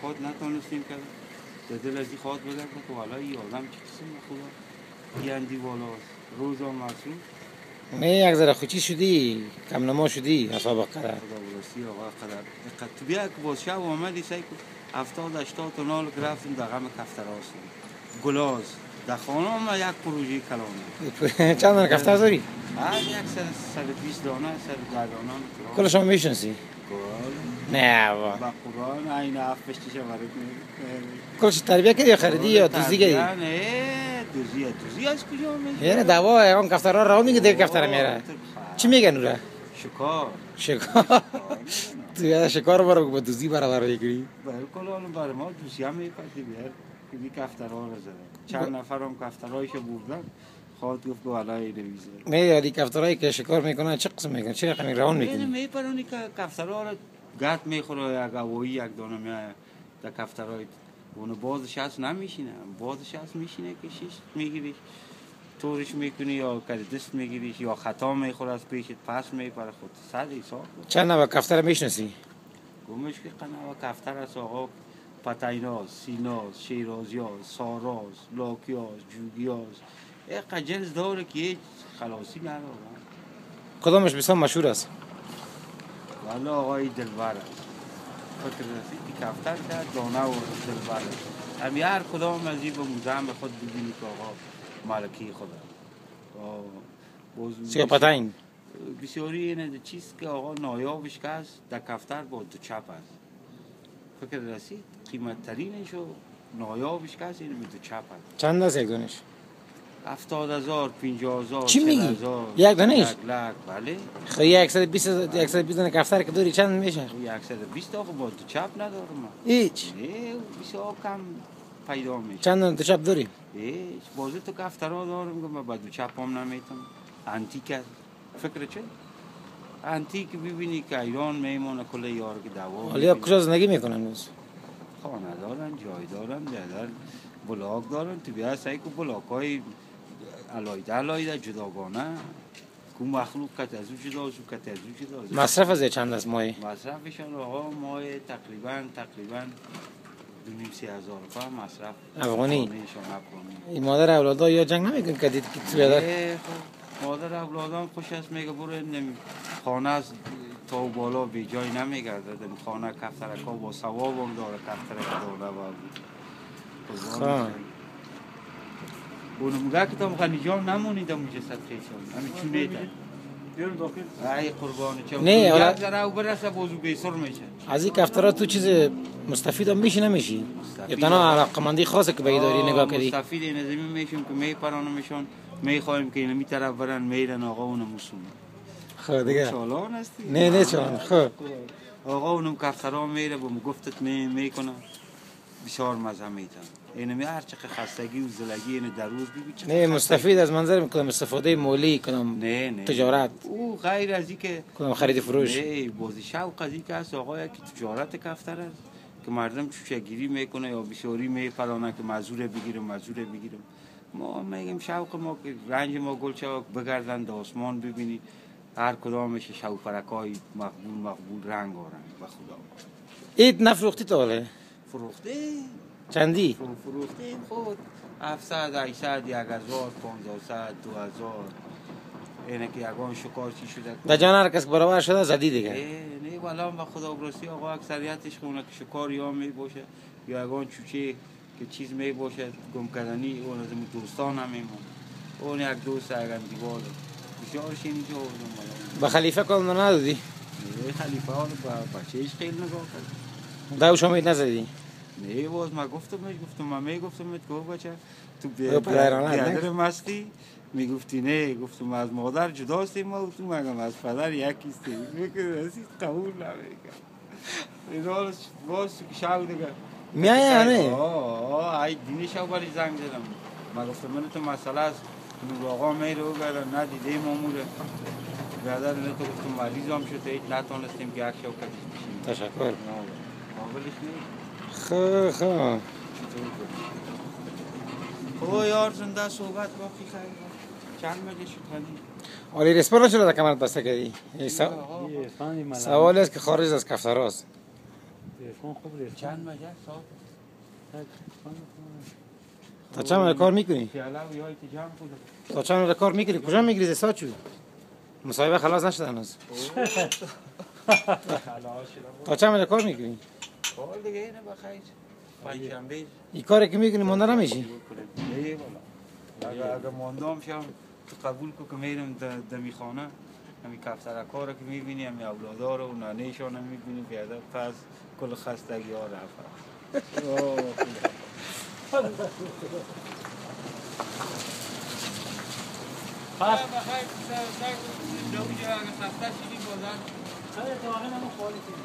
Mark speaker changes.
Speaker 1: خود نتونستیم که در دل از این خواهد بگرد که والا این آدم چه قسم خدا گندی والاست روز هم مصروف
Speaker 2: نه یک ذره خوچی شدی کم نما شدی حساب قدر
Speaker 1: خدا برسی آقا قدر تو بیا که باز شب آمدی سعی کن 70-80 تا نال گرفتیم در غم کفتر هستیم گلاز در خانه هم یک پروژه کلانه
Speaker 2: چند دانه کفتر داری؟
Speaker 1: از یک 120 دانه 110 دانه
Speaker 2: کلشان میشناسی؟ نه با
Speaker 1: با قرآن این هفت پشتیش وارد
Speaker 2: کلش تربیه کردی یا خریدی یا دوزی کردی؟
Speaker 1: نه دوزی از کجا میشه؟
Speaker 2: یعنی دوا اون کفترها راه میگه دیگه کفتر میره چی میگن اون را؟ شکار تو شکار برو با دوزی برابر میکنی؟
Speaker 1: برای کلان برای ما دوزی هم میپردی بیار که بی کفترها رو زده چند نفر هم کفترهایشو بردن خواهد گفت که علای رویزه
Speaker 2: نه یادی کفترهایی که شکار میکنن چه قسم میکنن؟ چه رقمی روان میکنی؟
Speaker 1: میپرونی که کفترها رو گرد میخوره یک هوایی یک دانه میایه در کفترهای اونو بازش هست نمیشینه بازش هست میشینه که شیش میگیریش طورش میکنی یا دست میگیریش یا خطا میخوره از پیشت پس میپره خود صد حساب
Speaker 2: چند نوع کفتر میشناسی؟
Speaker 1: گمش که قناع کفتر هست آقا پتایناز، سیناز، شیرازیاز، ساراز، لاکیاز، جوگیاز یک جنس داره که هیچ خلاصی نداره
Speaker 2: کدامش بسیار مشهور است؟
Speaker 1: والا آقای دلبر است فکر رسید که کفتر کرد دانه و دلبر است همی هر کدام از این به موزه خود ببینی که آقا مالکی خدا
Speaker 2: سیاپتاین
Speaker 1: بسیاری اینه چیز که آقا نایابش که است در کفتر با دو چپ است فکر رسید قیمت ترینش و نایابش که است این دو چپ است
Speaker 2: چند است یک دانش؟
Speaker 1: 70,000 50,000
Speaker 2: چی میگی؟
Speaker 1: 40,000
Speaker 2: یک دانش؟
Speaker 1: 1 لک بله
Speaker 2: خیلی 120 دانه کفتر که داری چند میشه؟
Speaker 1: 120 آقا با دو چپ ندارم
Speaker 2: هیچ
Speaker 1: نه بسیار کم پیدا میشه
Speaker 2: چند دانه دو چپ داری؟
Speaker 1: هیچ بازه تو کفترها دارم که من با دو چپ هم نمیتونم انتیک است فکر چه؟ انتیک ببینی که ایران میمونه کل یار که دوا
Speaker 2: حالا کجا زندگی میکنن روز؟
Speaker 1: خانه دارن جای دارن جدر بلاک دارن تو بیا سعی که بلاک های علایده جداگانه که مخلوق کت از او جدا است و کت از او جدا است
Speaker 2: مصرف از چند است ماهی؟
Speaker 1: مصرفشان آقا ماهی تقریبا 2,500-3,000 روپیه مصرف
Speaker 2: افغانی این مادر اولادا یا جنگ نمیکن کدید که تو بیادر؟
Speaker 1: مادر اولادان خوش است میگه برو خانه است تا و بالا بی جای نمیگرده خانه کفترکا با ثواب هم داره کفترک داره بود اونو میگه که تا مخانی جام نمونید هم مجسد خیشان همین چونه دن بیارم داخل ای قربانه چه یک ذره او برسه بازو بیسر میشه
Speaker 2: از این کفترها تو چیز مستفید هم میشی نمیشی؟ یا تنها علاقمندی خاصه که بگی داری نگاه کردی؟
Speaker 1: مستفید این زمین میشون که میپرانمشون میخوایم که اینمی طرف برن میرن آقا اونم مسون
Speaker 2: خب دیگه
Speaker 1: چالان هستی؟
Speaker 2: نه چالان خب
Speaker 1: آقا اونم کفترها میره با مگفتت میکنه بسیار مزه میتن اینمی هر چقدر خستگی و زلگی اینه در روز ببین
Speaker 2: نه مستفید از منظر میکنم استفاده مولی کنم
Speaker 1: نه
Speaker 2: تجارت
Speaker 1: او غیر از این که
Speaker 2: کنم خرید فروش
Speaker 1: نه بازی شوق از این که هست آقا یکی تجارت کفتر است که مردم چوشگیری میکنه یا بسیاری میپرانه که مزوره بگیرم ما میگیم شوق ما که رنج ما گل چاک بگردن در آسمان ببینی هر کدامش شوپرکای مقبول رنگ آرن به خدا
Speaker 2: اید نفروختی تا حاله؟
Speaker 1: فروخته
Speaker 2: چندی؟
Speaker 1: فروختیم خود 700 800 1000 1500 2000 اینه که یگان شکار چی شده
Speaker 2: در جان هر کس برابر شده زدی دیگه
Speaker 1: نه والا به خدا برسی آقا اکثریتش خونه که شکار یا می باشه یا یگان چوچه که چیز می باشه گم کردنی اون از دوستان هم میمون اون یک دوست اگر دیوار بسیارش اینجا آوردم
Speaker 2: با خلیفه کام ندادی؟
Speaker 1: خلیفه ها رو با بچهش خیلی نگاه کرد
Speaker 2: داوش امید نزدی؟
Speaker 1: نه باز ما گفتم که بچه تو بیادر مستی میگفتی نه گفتم از مادر جداستیم ما گفتم مگم از پدر یکیستیم رسید قبول نمیکرد اینا باز شاو دیگه
Speaker 2: میایه نه
Speaker 1: ای دینی شاو بری زنگ زدم ما گفتم من تو مسئله است نور آقا میره و گره ندیده ماموره بیادر نه تو گفتم مریضم شده هیچ نتونستیم که یک شاو کدیش بشیم
Speaker 2: تشکر
Speaker 1: قابلش نیست
Speaker 2: خب
Speaker 1: او یار زنده صحبت باقی خیلی چند مگه شد خیلی
Speaker 2: ولی رسپان چرا در کمرت بسته کردی؟ سوال است که خارج از کفتر هست تلفن خوب رفت.
Speaker 1: چند مجه ساعت؟
Speaker 2: تا چند وقت کار میکنی؟
Speaker 1: پیاله و یای جمع کنه.
Speaker 2: تا چند وقت کار میکنی؟ کجا میگیری ساعت شو؟ مصاحبه خلاص نشده هنوز. تا چند وقت کار میکنی؟
Speaker 1: کار دیگه اینه بخیر. پنجشنبه.
Speaker 2: این کاری که میکنی مونده نمیشی؟
Speaker 1: نه والا. اگر ماندم شم تو قبول کو که میرم دمی خانه. همین کفتر کارو که میبینی همین اولادار و نانهشون هم میبینی بیادر پس کل خستگی ها رفت. پس بخیر سر دو جا اگه خسته شدی بازار.
Speaker 2: تو آقا نمو خالی کنی.